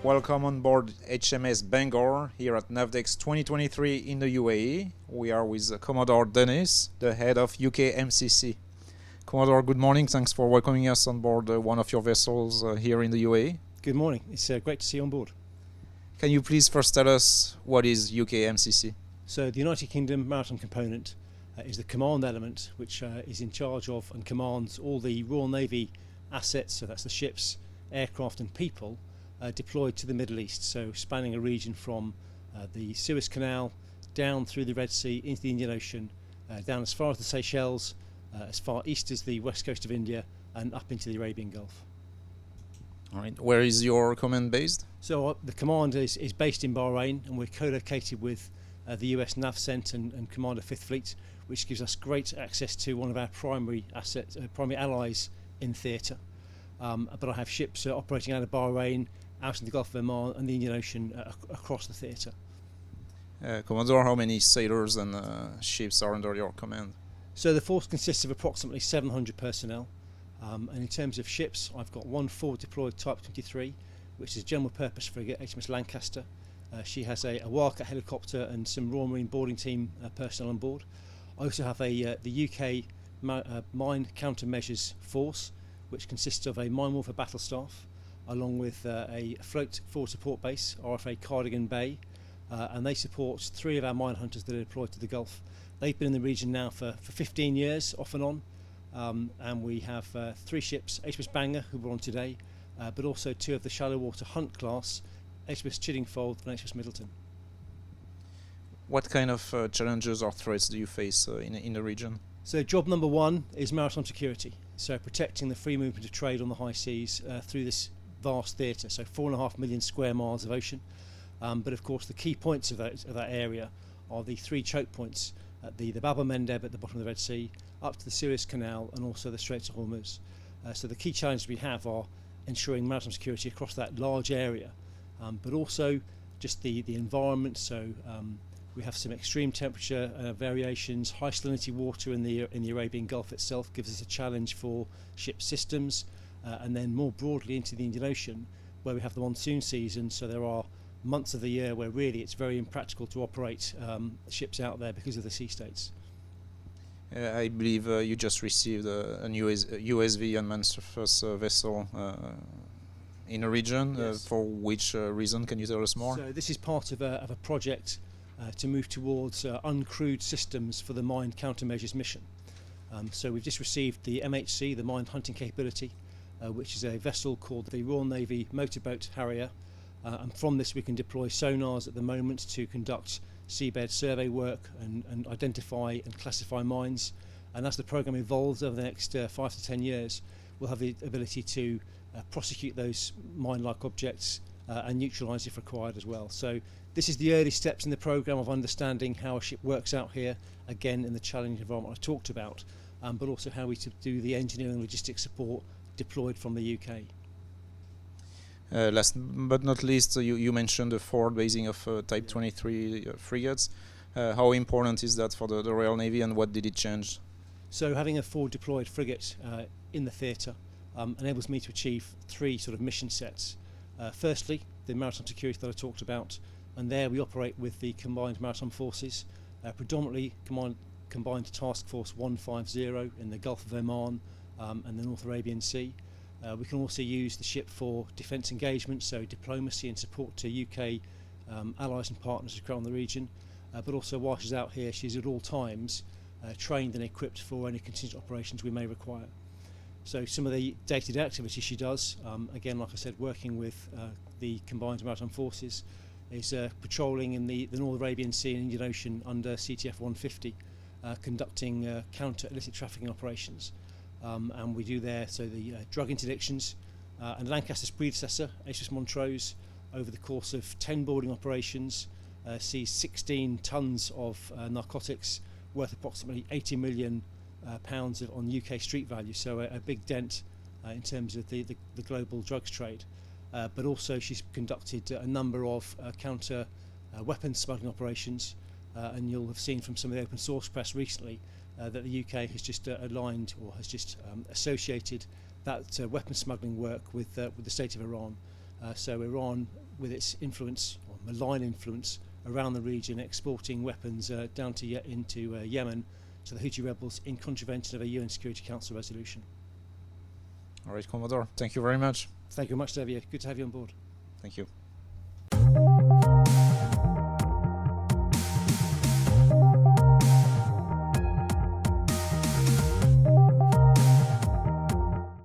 Welcome on board HMS Bangor here at NAVDEX 2023 in the UAE. We are with Commodore Dennis, the head of UKMCC. Commodore, good morning. Thanks for welcoming us on board one of your vessels here in the UAE. Good morning. It's great to see you on board. Can you please first tell us what is UKMCC? So the United Kingdom Maritime Component is the command element which is in charge of and commands all the Royal Navy assets, so that's the ships, aircraft and people, deployed to the Middle East, so spanning a region from the Suez Canal down through the Red Sea into the Indian Ocean, down as far as the Seychelles, as far east as the west coast of India and up into the Arabian Gulf. All right. Where is your command based? So the command is based in Bahrain, and we're co-located with the US NAVCENT and Commander 5th Fleet, which gives us great access to one of our primary allies in theatre. But I have ships operating out of Bahrain, out in the Gulf of Oman and the Indian Ocean across the theatre. Commodore, how many sailors and ships are under your command? So the force consists of approximately 700 personnel. And in terms of ships, I've got one forward deployed Type 23, which is a general purpose frigate, HMS Lancaster. She has a Wildcat helicopter and some Royal Marine boarding team personnel on board. I also have the UK mine countermeasures force, which consists of a mine warfare battle staff, along with a float forward support base, RFA Cardigan Bay, and they support 3 of our minehunters that are deployed to the Gulf. They've been in the region now for 15 years, off and on, and we have 3 ships, HMS Bangor, who we're on today, but also 2 of the shallow water Hunt class, HMS Chiddingfold and HMS Middleton. What kind of challenges or threats do you face in the region? So job number 1 is maritime security, so protecting the free movement of trade on the high seas through this vast theatre, so 4.5 million square miles of ocean. But of course the key points of that area are the 3 choke points at the Bab el-Mandeb at the bottom of the Red Sea, up to the Suez Canal and also the Straits of Hormuz. So the key challenges we have are ensuring maritime security across that large area, but also just the environment. So we have some extreme temperature variations, high salinity water in the Arabian Gulf itself gives us a challenge for ship systems, and then more broadly into the Indian Ocean, where we have the monsoon season. So there are months of the year where really it's very impractical to operate ships out there because of the sea states. I believe you just received a new USV unmanned surface vessel in a region. Yes. For which reason? Can you tell us more? So this is part of a project to move towards uncrewed systems for the mine countermeasures mission. So we've just received the MHC, the mine hunting capability, which is a vessel called the Royal Navy Motorboat Harrier, and from this we can deploy sonars at the moment to conduct seabed survey work and identify and classify mines. And as the programme evolves over the next 5 to 10 years, we'll have the ability to prosecute those mine-like objects and neutralise if required as well. So this is the early steps in the programme of understanding how a ship works out here, again in the challenging environment I talked about, but also how we do the engineering and logistics support deployed from the UK. Last but not least, you mentioned the forward basing of Type 23 frigates. How important is that for the Royal Navy, and what did it change? So having a forward deployed frigate in the theatre enables me to achieve 3 sort of mission sets. Firstly, the maritime security that I talked about, and there we operate with the combined maritime forces, predominantly combined task force 150 in the Gulf of Oman and the North Arabian Sea. We can also use the ship for defence engagement, so diplomacy and support to UK allies and partners around the region, but also while she's out here she's at all times trained and equipped for any contingent operations we may require. So some of the day-to-day activities she does, again like I said, working with the combined maritime forces, is patrolling in the North Arabian Sea and Indian Ocean under CTF 150, conducting counter illicit trafficking operations. And we do there the drug interdictions, and Lancaster's predecessor, HMS Montrose, over the course of 10 boarding operations, sees 16 tonnes of narcotics worth approximately 80 million pounds on UK street value, so a big dent in terms of the global drugs trade. But also she's conducted a number of counter weapons smuggling operations, and you'll have seen from some of the open source press recently that the UK has just aligned or has just associated that weapons smuggling work with the state of Iran. So Iran, with its influence, or malign influence, around the region, exporting weapons down to into Yemen to the Houthi rebels in contravention of a UN Security Council resolution. All right, Commodore, thank you very much. Thank you very much, Xavier. Good to have you on board. Thank you.